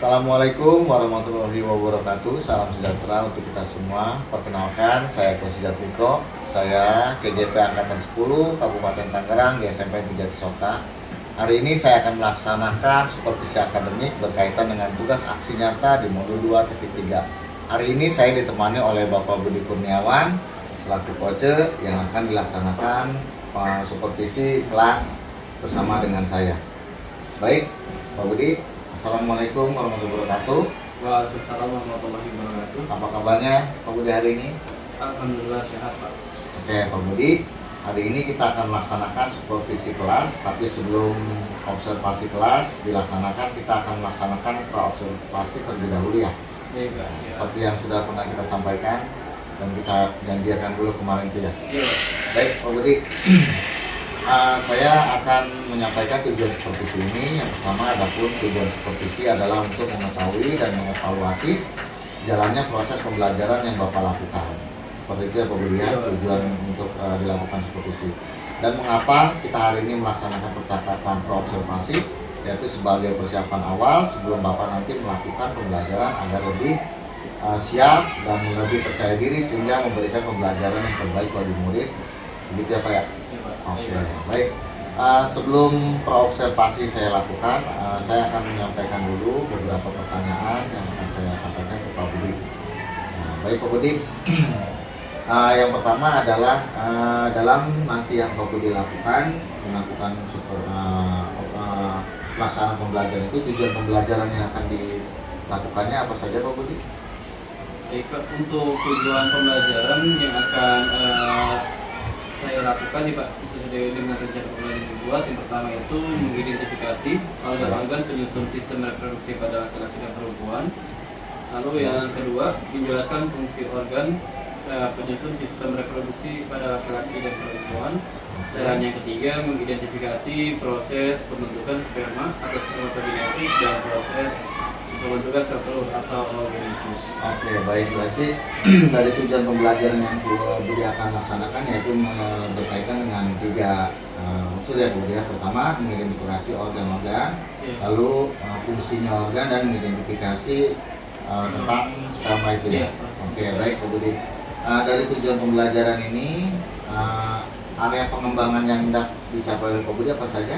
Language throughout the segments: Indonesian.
Assalamualaikum warahmatullahi wabarakatuh. Salam sejahtera untuk kita semua. Perkenalkan, saya Eko Sujatmiko. Saya CGP Angkatan 10 Kabupaten Tangerang di SMP 3 Cisoka. Hari ini saya akan melaksanakan supervisi akademik berkaitan dengan tugas aksi nyata di modul 2.3. Hari ini saya ditemani oleh Bapak Budi Kurniawan selaku coach yang akan dilaksanakan supervisi kelas bersama dengan saya. Baik, Pak Budi. Assalamualaikum warahmatullahi wabarakatuh. Waalaikumsalam warahmatullahi wabarakatuh. Apa kabarnya Pak Budi hari ini? Alhamdulillah sehat, Pak. Oke Pak Budi, hari ini kita akan melaksanakan supervisi kelas. Tapi sebelum observasi kelas dilaksanakan, kita akan melaksanakan pra-observasi terlebih dahulu ya. Baik, Pak. Seperti yang sudah pernah kita sampaikan dan kita janjikan dulu kemarin tidak. Iya. Baik Pak Budi, saya akan menyampaikan tujuan supervisi ini. Yang pertama, adapun tujuan supervisi adalah untuk mengetahui dan mengevaluasi jalannya proses pembelajaran yang Bapak lakukan. Seperti itu ya Pak Budi ya, tujuan untuk dilakukan supervisi. Dan mengapa kita hari ini melaksanakan percakapan pro-observasi, yaitu sebagai persiapan awal sebelum Bapak nanti melakukan pembelajaran agar lebih siap dan lebih percaya diri sehingga memberikan pembelajaran yang terbaik bagi murid. Begitu ya Pak ya? Oke, baik. Sebelum pra-observasi saya lakukan, saya akan menyampaikan dulu beberapa pertanyaan yang akan saya sampaikan ke Pak Budi. Baik Pak Budi, yang pertama adalah dalam nanti yang Pak Budi lakukan, melakukan pelaksanaan pembelajaran itu, tujuan pembelajaran yang akan dilakukannya apa saja Pak Budi? Baik, Pak. Untuk tujuan pembelajaran yang akan saya lakukan nih Pak, sesuai dengan rencana pembelajaran yang dibuat. Yang pertama itu mengidentifikasi organ-organ penyusun sistem reproduksi pada laki-laki dan perempuan. Lalu yang kedua, menjelaskan fungsi organ penyusun sistem reproduksi pada laki-laki dan perempuan. Dan yang ketiga, mengidentifikasi proses pembentukan sperma atau spermatogenesis dan proses pembentukan sel telur atau oogenesis. Oke, baik. Berarti dari tujuan pembelajaran yang Budi akan laksanakan yaitu berkaitan dengan tiga unsur ya Budi. Pertama, mengidentifikasi organ-organ, lalu fungsinya organ, dan mengidentifikasi tentang sperma itu ya. Oke, baik Pak Budi. Dari tujuan pembelajaran ini, area pengembangan yang hendak dicapai oleh Pak Budi apa saja?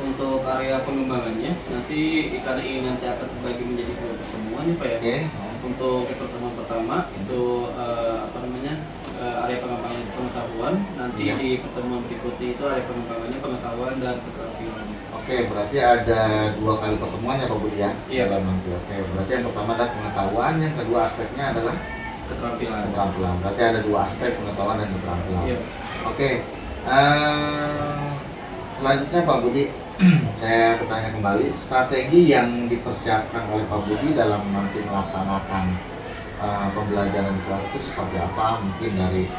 Untuk area pengembangannya nanti, karena ini nanti akan terbagi menjadi dua pertemuan nih Pak ya. Oke. Untuk pertemuan pertama itu area pengembangan pengetahuan. Nanti di pertemuan berikutnya itu area pengembangannya pengetahuan dan keterampilan. Oke, berarti ada dua kali pertemuan ya Pak Budi ya? Iya. Dalam nanti. Oke, berarti yang pertama adalah pengetahuan, yang kedua aspeknya adalah Keterampilan. keterampilan. Berarti ada dua aspek, pengetahuan dan keterampilan. Iya. Oke. Selanjutnya Pak Budi, saya bertanya kembali, strategi yang dipersiapkan oleh Pak Budi dalam nanti melaksanakan pembelajaran di kelas itu seperti apa? Mungkin dari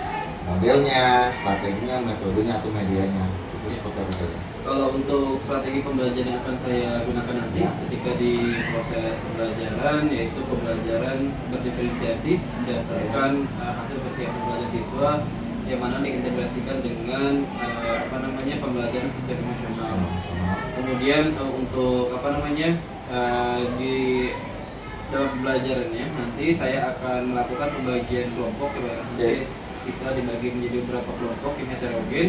modelnya, strateginya, metodenya, atau medianya, itu seperti apa saja? Kalau untuk strategi pembelajaran yang akan saya gunakan nanti ketika di proses pembelajaran, yaitu pembelajaran berdiferensiasi berdasarkan hasil persiapan belajar siswa yang mana diintegrasikan dengan pembelajaran sosial emosional. Kemudian untuk di dalam pembelajarannya nanti saya akan melakukan pembagian kelompok nanti siswa dibagi menjadi beberapa kelompok yang heterogen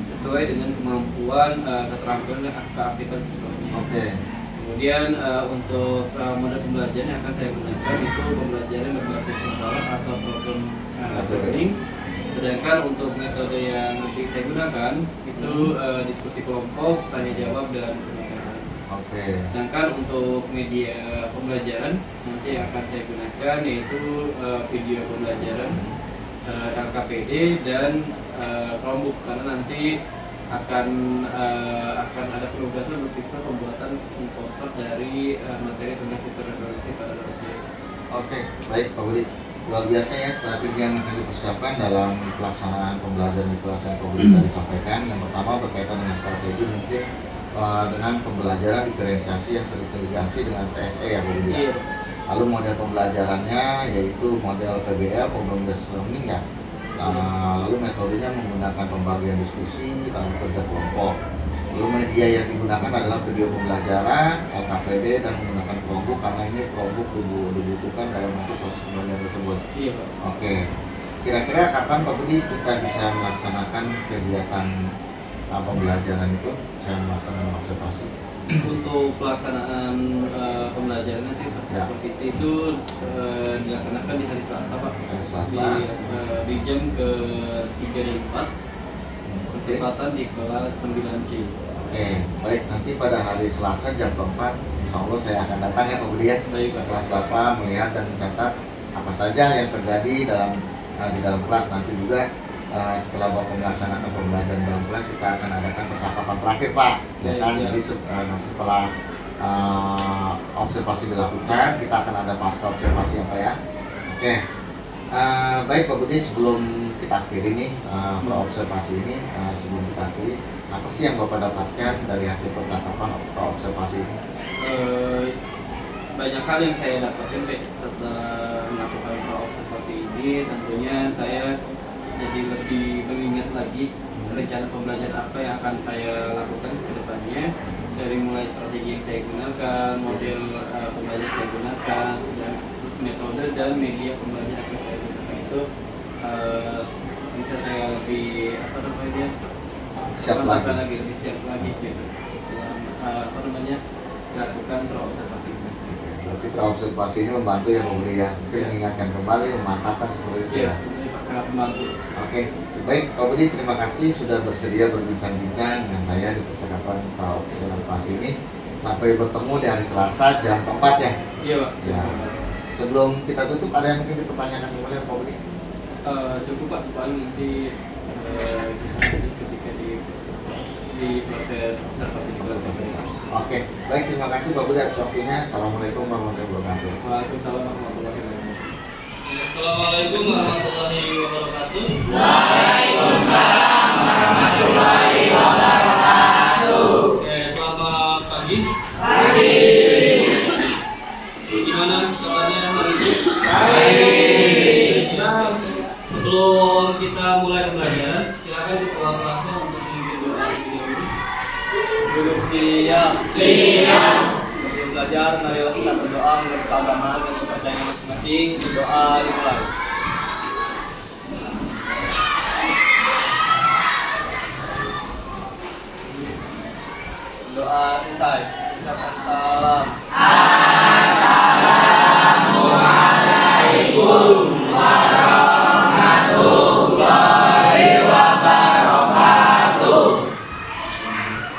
sesuai dengan kemampuan, keterampilan dan keaktifan siswanya. Kemudian untuk model pembelajaran yang akan saya gunakan itu pembelajaran berbasis masalah atau problem solving. Sedangkan untuk metode yang nanti saya gunakan itu diskusi kelompok, tanya jawab, dan penugasan. Sedangkan untuk media pembelajaran nanti yang akan saya gunakan yaitu video pembelajaran, LKPD, dan Chromebook, karena nanti akan ada penugasan untuk siswa pembuatan poster dari materi tentang sistem reproduksi pada dosen. Oke, baik Pak Budi. Luar biasa ya strategi yang akan dipersiapkan dalam pelaksanaan pembelajaran di kelas yang Pak Budi tadi sampaikan. Yang pertama berkaitan dengan strategi mungkin dengan pembelajaran diferensiasi yang terintegrasi dengan PSE ya Pak Budi. Lalu model pembelajarannya yaitu model PBL, Problem Based Learning ya. Lalu metodenya menggunakan pembagian diskusi, lalu kerja kelompok. Lalu media yang digunakan adalah video pembelajaran, LKPD, dan menggunakan Chromebook karena ini Chromebook dibutuhkan dalam bentuk proses pembelajaran tersebut. Iya Pak. Oke. Kira-kira kapan Pak Budi kita bisa melaksanakan kegiatan pembelajaran itu? Saya melaksanakan observasi. Untuk pelaksanaan pembelajaran nanti pas Ya. supervisi itu dilaksanakan di hari Selasa Pak. Hari Selasa. Di jam ke-3 dan 4. Oke. Kesempatan di kelas 9C. Oke, baik, nanti pada hari Selasa jam 4, insya Allah saya akan datang ya Pak Budi ya. Baik Pak. Kelas Bapak melihat dan mencatat apa saja yang terjadi di dalam kelas. Nanti juga setelah Bapak melaksanakan pembelajaran dalam kelas, kita akan adakan percakapan terakhir Pak. Ya kan, Iya. jadi setelah observasi dilakukan, kita akan ada pasca observasi ya Pak ya. Oke. Baik Pak Budi, sebelum kita akhiri nih observasi ini, sebelum kita akhiri, apa sih yang Bapak dapatkan dari hasil percakapan atau observasi ini? Banyak hal yang saya dapatkan Pak, setelah melakukan observasi ini. Tentunya saya jadi lebih mengingat lagi rencana pembelajaran apa yang akan saya lakukan ke depannya, dari mulai strategi yang saya gunakan, model pembelajaran yang saya gunakan, metode dan media pembelajaran yang saya gunakan itu bisa saya lebih Siap lagi. lebih siap lagi gitu setelah dilakukan observasi ini. Berarti observasi ini membantu ya Pak Budi ya, mungkin mengingatkan kembali, memantapkan seperti itu Iya, ya. tentunya sangat membantu. Oke, baik Pak Budi, terima kasih sudah bersedia berbincang-bincang dengan saya di percakapan observasi ini. Sampai bertemu di hari Selasa jam 4 ya. Iya Pak. Ya. Sebelum kita tutup, ada yang mungkin dipertanyakan kembali Pak Budi? Cukup Pak, paling nanti ketika di proses observasi di kelas ini. Oke, baik, terima kasih Pak Budi atas waktunya. Assalamualaikum warahmatullahi wabarakatuh. Waalaikumsalam warahmatullahi wabarakatuh. Assalamualaikum warahmatullahi wabarakatuh. Waalaikumsalam warahmatullahi wabarakatuh. Oke, selamat pagi. Pagi. Gimana kabarnya hari ini? Baik. Ya, sebelum kita mulai pembelajaran, silakan ketua kelasnya untuk memimpin doa terlebih dahulu. Duduk siap. Siap. Sebelum belajar, marilah kita berdoa menurut agama dan kepercayaan masing-masing. Berdoa dimulai. Doa selesai. Ucapkan salam. Assalamualaikum warahmatullahi wabarakatuh.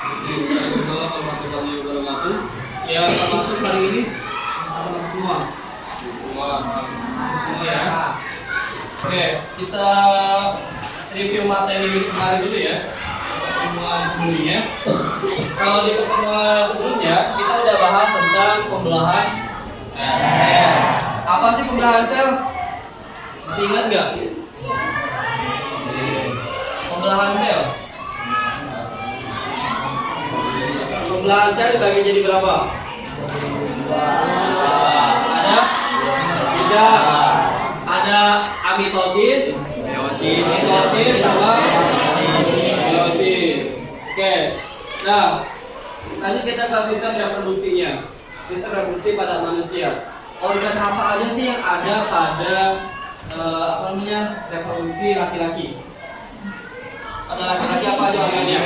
Waalaikumsalam warahmatullahi wabarakatuh. Yang termasuk hari ini teman-teman semua. Semua ya. Oke, kita review materi kemarin dulu ya. Pertemuan sebelumnya. Kalau di pertemuan sebelumnya kita udah bahas tentang pembelahan sel. Apa sih pembelahan sel? Masih ingat nggak? Pembelahan sel. Pembelahan sel dibagi jadi berapa? Ada tiga. Ada amitosis, mitosis, sama meiosis. Oke. Nah, nanti kita ke sistem reproduksinya. Sistem reproduksi pada manusia. Organ apa aja sih yang ada pada reproduksi laki-laki? Pada laki-laki apa aja organnya?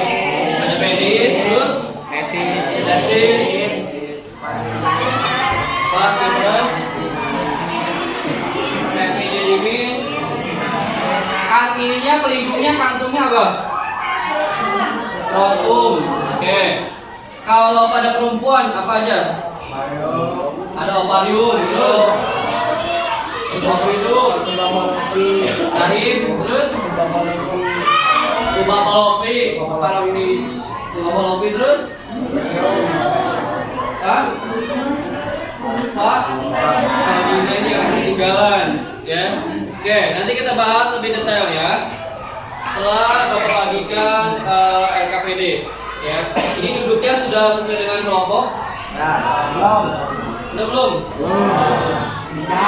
Ada penis, terus testis, vas deferens, epididymis, ininya pelindungnya kantungnya apa? Skrotum. Oke. Kalau pada perempuan apa aja? Ada ovarium, terus ovidum, rahim, terus tuba fallopi, terus vagina ini yang ketinggalan, ya. Oke, nanti kita bahas lebih detail ya. Setelah Bapak bagikan LKPD, ya. Ini duduknya sudah sesuai dengan kelompok? Belum. Udah belum? Bisa.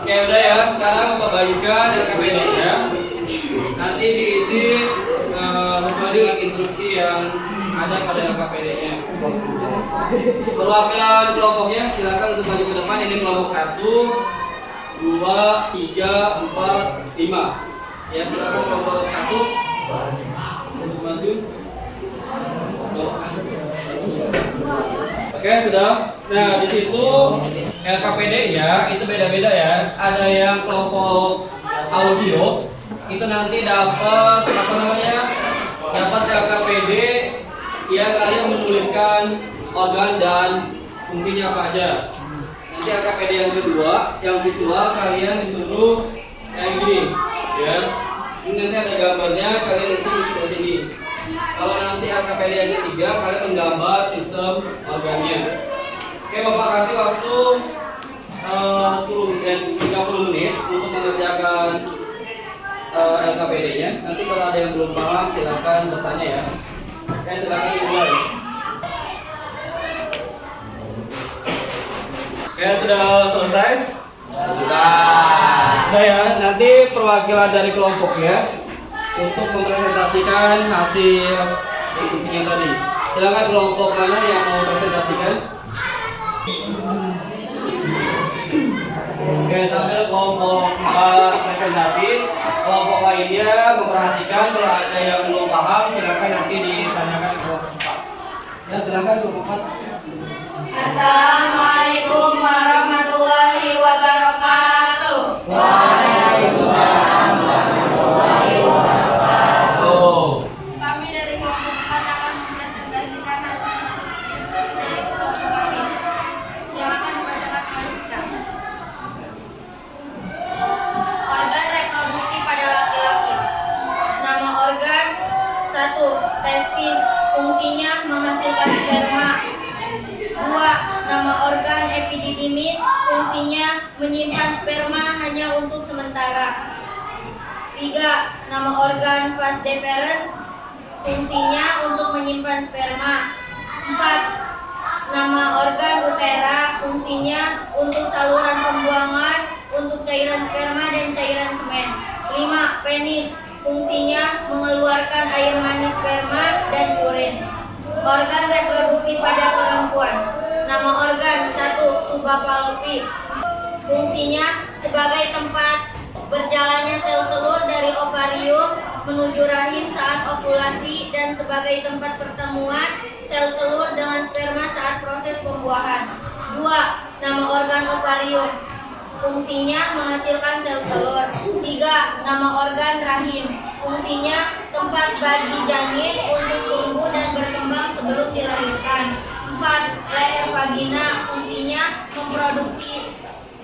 Oke, udah ya. Sekarang Bapak bagikan LKPD ya. Nanti diisi sesuai dengan instruksi yang ada pada LKPD-nya. Perwakilan kelompoknya silakan untuk maju ke depan. Ini kelompok 1, 2, 3, 4, 5. Ya, silakan kelompok 1 terus maju. Oke, sudah. Nah, di situ LKPD-nya itu beda-beda ya. Ada yang kelompok audio itu nanti dapat apa namanya? Dapat LKPD yang kalian menuliskan organ dan fungsinya apa aja. Nanti LKPD yang kedua, yang visual kalian disuruh kayak gini, ya. Ini nanti ada gambarnya, kalian isi seperti ini. Kalau nanti LKPD yang ketiga, kalian menggambar sistem organnya. Oke, Bapak kasih waktu 30 menit untuk mengerjakan LKPD-nya. Nanti kalau ada yang belum paham, silakan bertanya ya. Oke, silakan dimulai. Oke, sudah selesai? Sudah ya, nanti perwakilan dari kelompoknya untuk mempresentasikan hasil diskusinya tadi. Silakan kelompok mana yang mau presentasikan? Oke, sambil kelompok 4 presentasi, kelompok lainnya memperhatikan. Kalau ada yang belum paham, silakan nanti ditanyakan ke kelompok 4. Ya, silakan kelompok 4. Assalamualaikum warahmatullahi wabarakatuh. Waalaikumsalam warahmatullahi wabarakatuh. Kami dari kelompok 4 akan mempresentasikan hasil diskusi dari kelompok kami yang akan dibacakan oleh kita. Organ reproduksi pada laki-laki. Nama organ 1. Testis, fungsinya menghasilkan sperma. 2. Nama organ epididymis, fungsinya menyimpan sperma hanya untuk sementara. 3. Nama organ vas deferens, fungsinya untuk menyimpan sperma. 4. Nama organ utera, fungsinya untuk saluran pembuangan untuk cairan sperma dan cairan semen. 5. Penis, fungsinya mengeluarkan air mani sperma dan urin. Organ reproduksi pada perempuan. Nama organ 1. Tuba Fallopi, fungsinya sebagai tempat berjalannya sel telur dari ovarium menuju rahim saat ovulasi dan sebagai tempat pertemuan sel telur dengan sperma saat proses pembuahan. 2. Nama organ ovarium, fungsinya menghasilkan sel telur. 3. Nama organ rahim, fungsinya tempat bagi janin untuk tumbuh dan berkembang sebelum dilahirkan. 4. Leher vagina, fungsinya memproduksi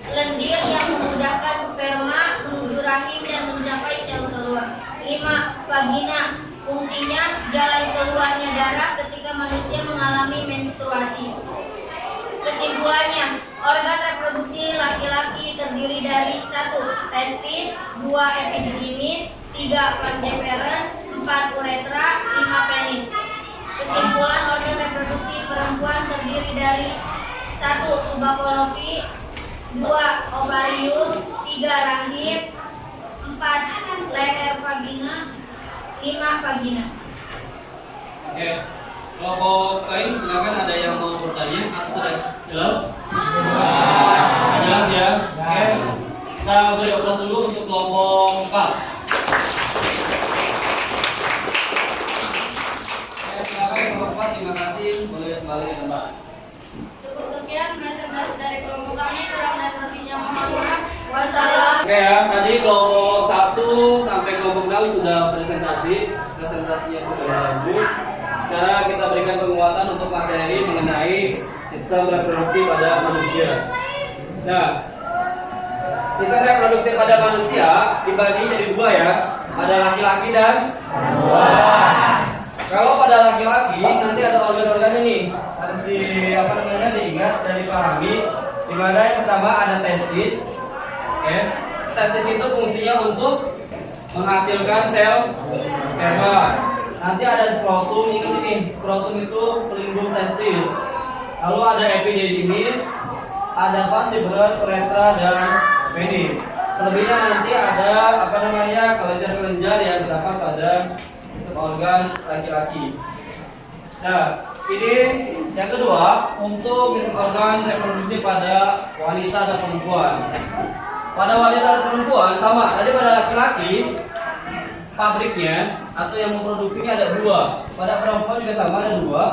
lendir yang memudahkan sperma menuju rahim dan mencapai sel telur. 5. Vagina, fungsinya jalan keluarnya darah ketika manusia mengalami menstruasi. Kesimpulannya, organ reproduksi laki-laki terdiri dari 1. Testis, 2. Epididymis, 3. Vas deferens, 4. Uretra, 5. Penis. Kesimpulan organ reproduksi perempuan terdiri dari 1. Tuba Fallopi, 2. Ovarium, 3. Rahim, 4. Leher vagina, 5. Vagina. Oke, kelompok lain silakan, ada yang mau bertanya atau sudah jelas? Jelas ya. Oke, kita beri aplaus dulu untuk kelompok 4. Silakan kelompok 4, terima kasih, boleh kembali ke tempat. Cukup sekian presentasi dari kelompok kami, kurang dan lebihnya mohon maaf. Wassalam. Oke ya, tadi kelompok 1 sampai kelompok 6 sudah presentasinya sudah bagus. Sekarang kita berikan penguatan untuk materi mengenai sistem reproduksi pada manusia. Nah, sistem reproduksi pada manusia dibagi jadi 2 ya, ada laki-laki dan perempuan. Kalau pada laki-laki nanti ada organ-organ ini harus diingat dan dipahami. Di mana yang pertama ada testis. Oke. Testis itu fungsinya untuk menghasilkan sel sperma. Nanti ada skrotum, ingat ini, skrotum itu pelindung testis. Lalu ada epididymis, ada vas deferens, uretra dan penis. Selebihnya nanti ada kelenjar-kelenjar yang terdapat pada organ laki-laki. Nah, ini yang kedua untuk sistem organ reproduksi pada wanita dan perempuan. Pada wanita dan perempuan sama, tadi pada laki-laki pabriknya atau yang memproduksinya ada dua. Pada perempuan juga sama ada dua,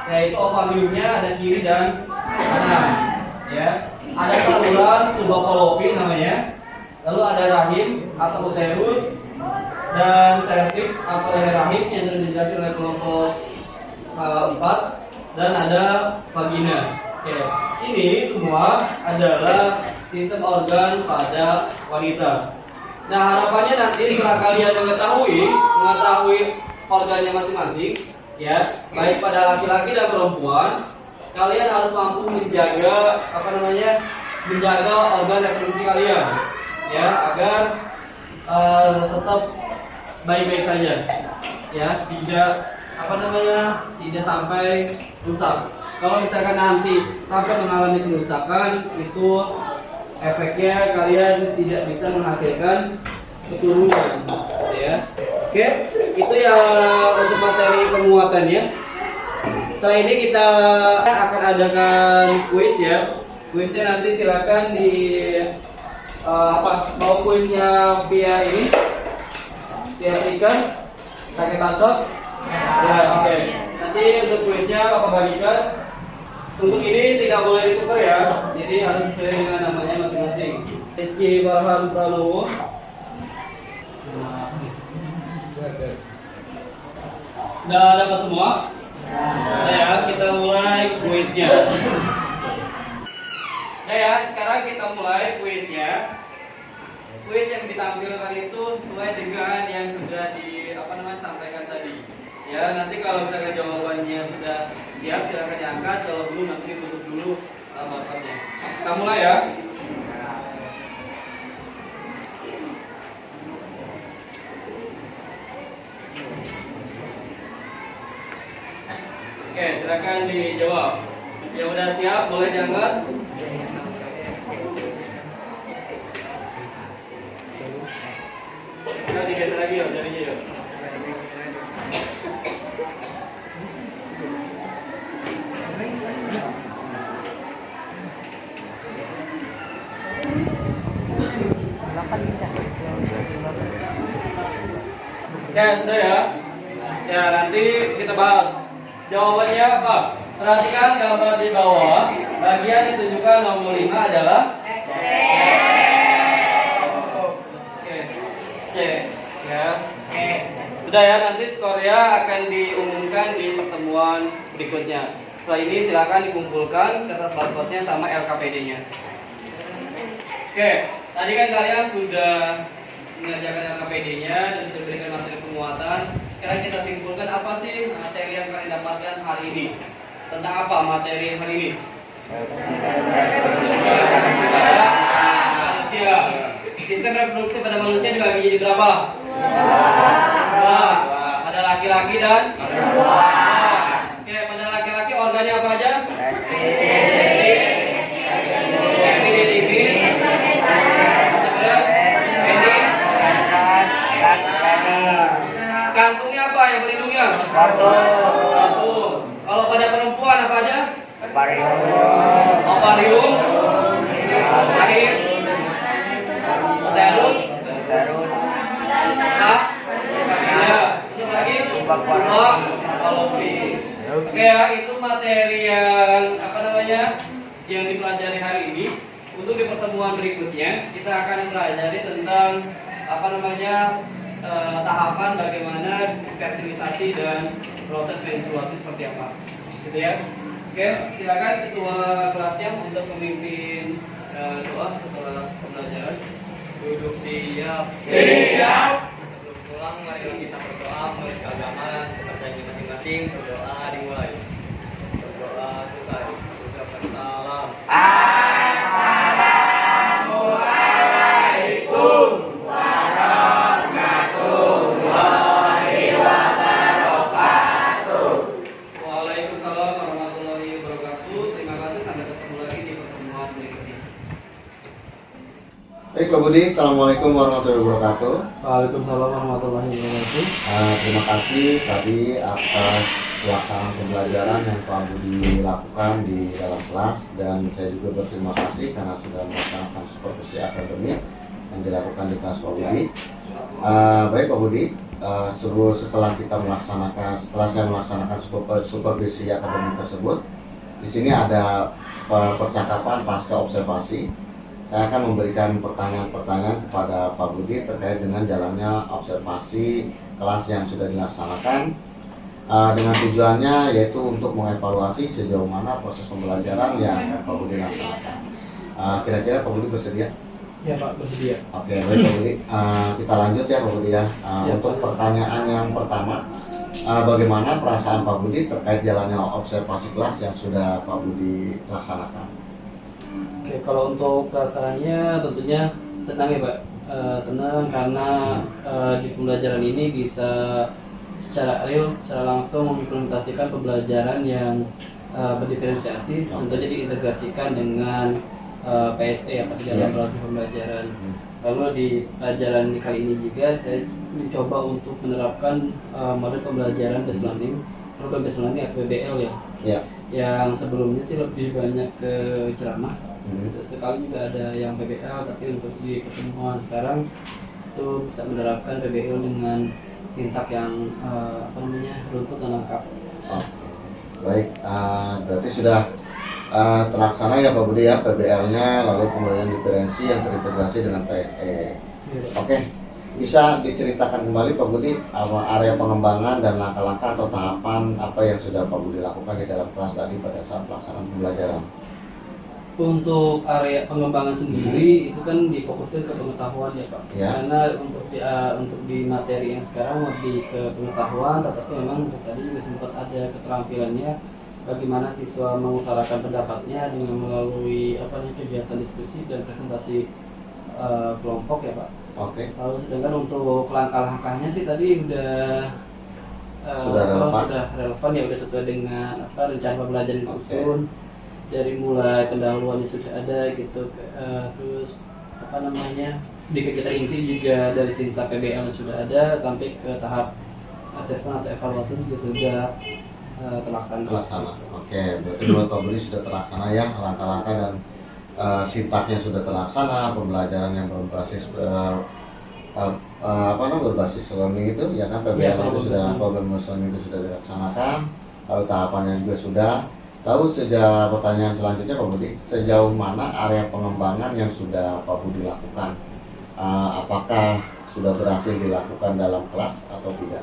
yaitu ovariumnya ada kiri dan kanan. Ya, ada saluran tuba fallopi namanya. Lalu ada rahim atau uterus dan cervix atau leher rahim yang sudah dijelaskan oleh kelompok 4 dan ada vagina. Oke, ini semua adalah sistem organ pada wanita. Nah, harapannya nanti setelah kalian mengetahui organnya masing-masing, ya, baik pada laki-laki dan perempuan, kalian harus mampu menjaga menjaga organ reproduksi kalian, ya, agar tetap baik-baik saja, ya, tidak tidak sampai rusak. Kalau misalkan nanti sampai mengalami kerusakan, itu efeknya kalian tidak bisa menghasilkan keturunan, ya. Oke, itu ya untuk materi penguatannya. Setelah ini kita akan adakan kuis, ya. Kuisnya nanti silakan di mau kuisnya via ini, via stiker, pakai kantor. Ya, oke. Nanti untuk kuisnya Bapak bagikan. Untuk ini tidak boleh ditukar, ya. Jadi harus sesuai dengan namanya masing-masing. Rizky Barham Pranowo. Udah dapat semua? Nah, ya, kita mulai kuisnya. Nah, ya, sekarang kita mulai kuisnya. Kuis yang ditampilkan itu sesuai dengan yang sudah disampaikan tadi. Ya, nanti kalau misalkan jawabannya sudah siap, silakan diangkat. Kalau belum, nanti ditutup dulu barcode-nya. Kita mulai, ya. Oke, silakan dijawab. Yang udah siap, boleh diangkat. Kita digeser lagi, yuk, jarinya, yuk. Ya, sudah, ya. Ya, nanti kita bahas. Jawabannya apa? Perhatikan gambar di bawah. Bagian yang ditunjukkan nomor 5 adalah Oke. C, ya. Sudah, ya, nanti skornya akan diumumkan di pertemuan berikutnya. Setelah ini silakan dikumpulkan kertas barcode-nya sama LKPD-nya. Oke, tadi kan kalian sudah mengerjakan LKPD-nya dan sudah berikan materi penguatan. Sekarang kita simpulkan apa sih materi yang kalian dapatkan hari ini. Tentang apa materi hari ini? Manusia. Sistem reproduksi pada manusia dibagi jadi berapa? Dua. Ada laki-laki dan Oke, pada laki-laki organnya apa aja? Kantungnya apa yang melindunginya? Kantung. Kalau pada perempuan apa aja? Ovarium. Rahim. Uterus. Ya. Untuk lagi? Tuba fallopi. Oke, ya, itu materi yang yang dipelajari hari ini. Untuk di pertemuan berikutnya kita akan mempelajari tentang tahapan bagaimana fertilisasi dan proses menstruasi seperti apa, gitu ya. Oke, silakan ketua kelasnya untuk memimpin doa setelah pembelajaran. Duduk siap. Siap. Sebelum pulang, mari kita berdoa menurut agama kepercayaan masing-masing. Berdoa dimulai. Berdoa selesai. Ucapkan salam. Baik Pak Budi, Assalamualaikum warahmatullahi wabarakatuh. Waalaikumsalam warahmatullahi wabarakatuh. Terima kasih tadi atas pelaksanaan pembelajaran yang Pak Budi lakukan di dalam kelas, dan saya juga berterima kasih karena sudah melaksanakan supervisi akademik yang dilakukan di kelas Pak Budi. Baik Pak Budi, setelah saya melaksanakan supervisi akademik tersebut, di sini ada percakapan pasca observasi. Saya akan memberikan pertanyaan-pertanyaan kepada Pak Budi terkait dengan jalannya observasi kelas yang sudah dilaksanakan, dengan tujuannya yaitu untuk mengevaluasi sejauh mana proses pembelajaran yang Pak Budi laksanakan. Kira-kira Pak Budi bersedia? Ya Pak, bersedia. Oke, baik Pak Budi. Kita lanjut ya Pak Budi ya. Untuk Pak. pertanyaan yang pertama, bagaimana perasaan Pak Budi terkait jalannya observasi kelas yang sudah Pak Budi laksanakan? Oke, kalau untuk perasaannya tentunya senang ya Pak. Senang karena di pembelajaran ini bisa secara real, secara langsung mengimplementasikan pembelajaran yang berdiferensiasi, tentunya diintegrasikan dengan PSE atau dalam proses pembelajaran. Lalu di pelajaran kali ini juga saya mencoba untuk menerapkan model pembelajaran based learning, program based learning atau PBL ya. Ya. Yang sebelumnya sih lebih banyak ke ceramah. Sekali juga ada yang PBL, tapi untuk di pertemuan sekarang itu bisa menerapkan PBL dengan sintak yang runtut dan lengkap. Baik, berarti sudah terlaksana ya Pak Budi ya PBL-nya, lalu kemudian diferensi yang terintegrasi dengan PSE. Oke, bisa diceritakan kembali Pak Budi area pengembangan dan langkah-langkah atau tahapan apa yang sudah Pak Budi lakukan di dalam kelas tadi pada saat pelaksanaan pembelajaran? Untuk area pengembangan sendiri itu kan difokuskan ke pengetahuan ya Pak. Ya. Karena untuk di materi yang sekarang lebih ke pengetahuan, tetapi memang untuk tadi juga sempat ada keterampilannya bagaimana siswa mengutarakan pendapatnya dengan melalui kegiatan diskusi dan presentasi kelompok ya Pak. Oke. Lalu sedangkan untuk langkah-langkahnya sih tadi sudah relevan ya, udah sesuai dengan rencana pembelajaran disusun. Dari mulai pendahuluannya sudah ada gitu, terus di kegiatan inti juga dari sintak PBL sudah ada, sampai ke tahap asesmen atau evaluasi juga sudah terlaksana. Oke, berarti menurut Pak Budi sudah terlaksana ya langkah-langkah dan sintaknya sudah terlaksana, pembelajaran yang berbasis berbasis learning itu ya kan, PBL itu sudah, problem learning itu sudah dilaksanakan, lalu tahapannya juga sudah. Lalu pertanyaan selanjutnya Pak Budi, sejauh mana area pengembangan yang sudah Pak Budi lakukan? Apakah sudah berhasil dilakukan dalam kelas atau tidak?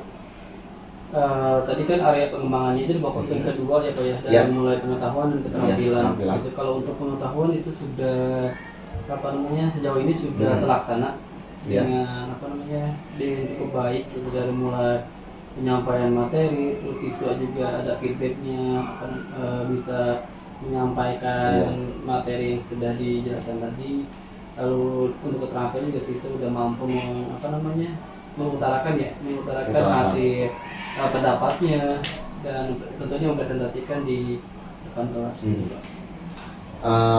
Tadi kan area pengembangannya itu difokuskan kedua ya Pak ya, dari mulai pengetahuan dan keterampilan. Itu kalau untuk pengetahuan itu sudah sejauh ini sudah terlaksana dengan dengan cukup baik, itu dari mulai penyampaian materi, terus siswa juga ada feedbacknya, bisa menyampaikan materi yang sudah dijelaskan tadi. Lalu untuk keterampilan juga siswa sudah mampu mengutarakan hasil pendapatnya dan tentunya mempresentasikan di depan kelas.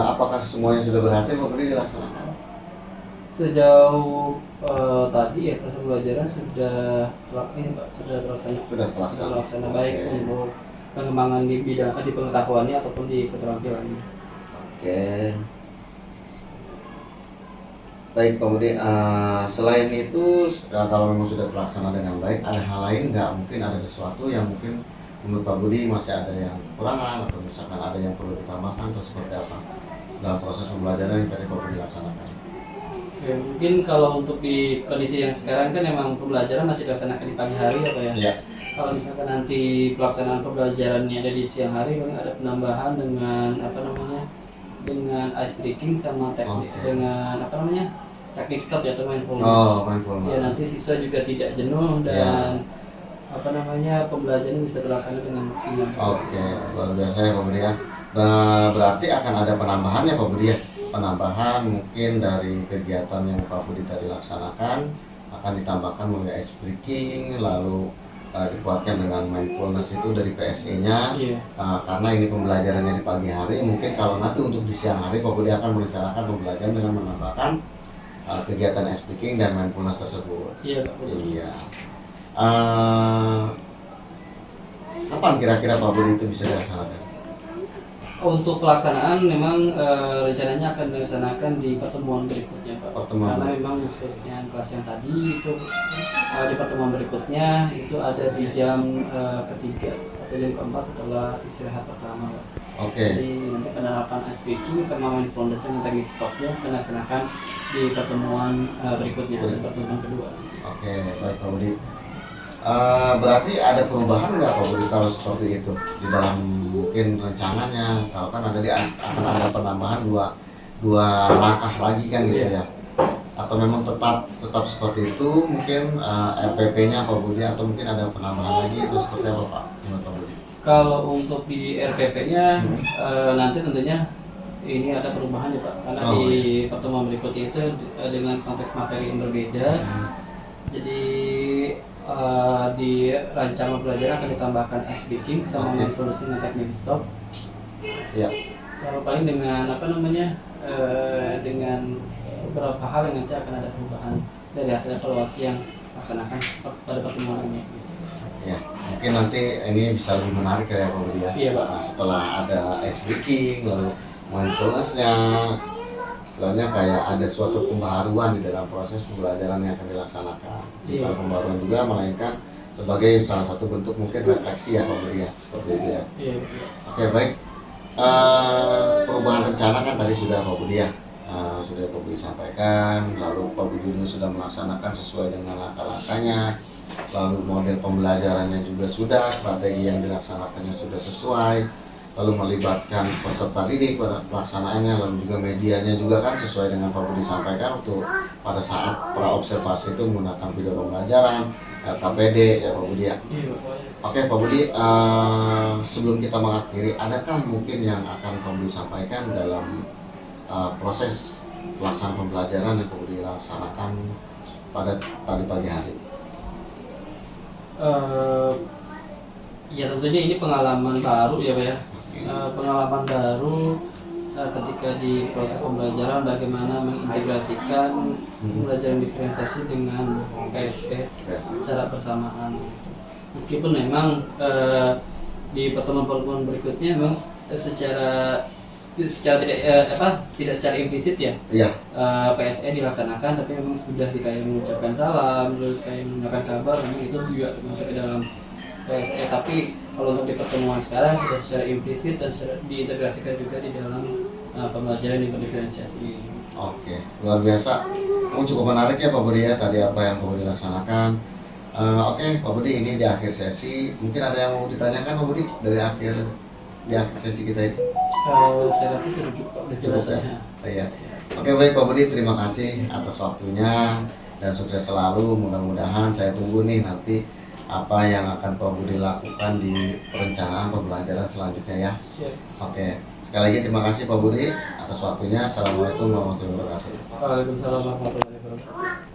Apakah semuanya sudah berhasil Pak Budi dilaksanakan? Sejauh tadi ya proses pembelajaran sudah terlaksana baik untuk pengembangan di bidang di pengetahuannya ataupun di keterampilannya. Oke. Baik Pak Budi, selain itu kalau memang sudah terlaksana dengan baik, ada hal lain nggak? Mungkin ada sesuatu yang mungkin menurut Pak Budi masih ada yang kekurangan, atau misalkan ada yang perlu ditambahkan atau seperti apa dalam proses pembelajaran yang tadi Pak Budi laksanakan? Ya, mungkin kalau untuk di kondisi yang sekarang kan memang pembelajaran masih dilaksanakan di pagi hari ya Pak ya. Ya. Kalau misalkan nanti pelaksanaan pembelajarannya ada di siang hari, paling ada penambahan dengan dengan ice breaking sama teknik dengan teknik stop ya atau mindfulness. Mindfulness. Ya nanti siswa juga tidak jenuh dan pembelajaran bisa terlaksana dengan maksimal. Oke, luar biasa ya Pak Budi ya. Berarti akan ada penambahannya Pak Budi ya. Penambahan mungkin dari kegiatan yang Pak Budi tadi laksanakan akan ditambahkan mulai ice breaking, lalu dikuatkan dengan mindfulness itu dari PSE-nya. Karena ini pembelajarannya di pagi hari, mungkin kalau nanti untuk di siang hari Pak Budi akan merencanakan pembelajaran dengan menambahkan kegiatan speaking dan mindfulness tersebut. Iya Pak. Iya. Kapan kira-kira Pak Budi itu bisa dilaksanakan? Untuk pelaksanaan memang rencananya akan dilaksanakan di pertemuan berikutnya Pak. Pertemuan Karena memang khususnya kelas yang tadi itu di pertemuan berikutnya itu ada di jam ketiga atau jam keempat setelah istirahat pertama Pak. Oke. Jadi nanti penerapan speaking sama mindfulness dan teknik stopnya akan dilaksanakan di pertemuan berikutnya, di pertemuan kedua. Oke, baik Pak Budi. Berarti ada perubahan nggak Pak Budi kalau seperti itu di dalam mungkin rencananya? Kalau kan akan ada penambahan dua langkah lagi kan gitu ya? Atau memang tetap seperti itu mungkin RPP-nya Pak Budi, atau mungkin ada penambahan lagi itu seperti apa Pak menurut Pak Budi? Kalau untuk di RPP-nya nanti tentunya ini ada perubahan ya Pak, karena di pertemuan berikutnya itu dengan konteks materi yang berbeda. Jadi di rancangan pembelajaran akan ditambahkan speaking sama mindfulness dengan teknik stop. Ya. Kalau paling dengan dengan beberapa hal yang nanti akan ada perubahan dari hasil evaluasi yang laksanakan pada pertemuan ini. Ya, mungkin nanti ini bisa lebih menarik ya Pak Budi ya. Iya Pak. Nah, setelah ada speaking lalu mindfulness-nya, istilahnya kayak ada suatu pembaharuan di dalam proses pembelajaran yang akan dilaksanakan. Iya. Bukan pembaharuan juga, melainkan sebagai salah satu bentuk mungkin refleksi ya Pak Budi ya, seperti itu ya. Iya. Oke, baik. Perubahan rencana kan tadi sudah Pak Budi ya, sudah Pak Budi sampaikan, lalu Pak Budi juga sudah melaksanakan sesuai dengan langkah-langkahnya, lalu model pembelajarannya juga sudah, strategi yang dilaksanakannya sudah sesuai, lalu melibatkan peserta didik pada pelaksanaannya, lalu juga medianya juga kan sesuai dengan Pak Budi sampaikan untuk pada saat pra-observasi itu menggunakan video pembelajaran, KPD ya Pak Budi ya. Oke Pak Budi, sebelum kita mengakhiri, adakah mungkin yang akan Pak Budi sampaikan dalam proses pelaksanaan pembelajaran yang Pak Budi laksanakan pada tadi pagi hari? Ya tentunya ini pengalaman baru ya Pak ya. Pengalaman baru ketika di proses pembelajaran bagaimana mengintegrasikan pembelajaran diferensiasi dengan PSE secara bersamaan. Meskipun memang di pertemuan-pertemuan berikutnya memang tidak secara implisit ya. Iya. PSE dilaksanakan, tapi memang sudah sih kayak mengucapkan salam, terus kayak mengucapkan kabar, memang itu juga masuk ke dalam PSE. Tapi kalau untuk di pertemuan sekarang sudah secara implisit dan diintegrasikan juga di dalam pembelajaran yang berdiferensiasi. Oke, luar biasa. Cukup menarik ya Pak Budi ya tadi apa yang Pak Budi laksanakan. Oke Pak Budi, ini di akhir sesi. Mungkin ada yang mau ditanyakan Pak Budi di akhir sesi kita ini? Saya rasa sudah jelas ya. Iya. Oke baik Pak Budi, terima kasih atas waktunya dan sukses selalu. Mudah-mudahan saya tunggu nih nanti apa yang akan Pak Budi lakukan di perencanaan pembelajaran selanjutnya ya. Oke, sekali lagi terima kasih Pak Budi atas waktunya. Assalamualaikum warahmatullahi wabarakatuh. Waalaikumsalam warahmatullahi wabarakatuh.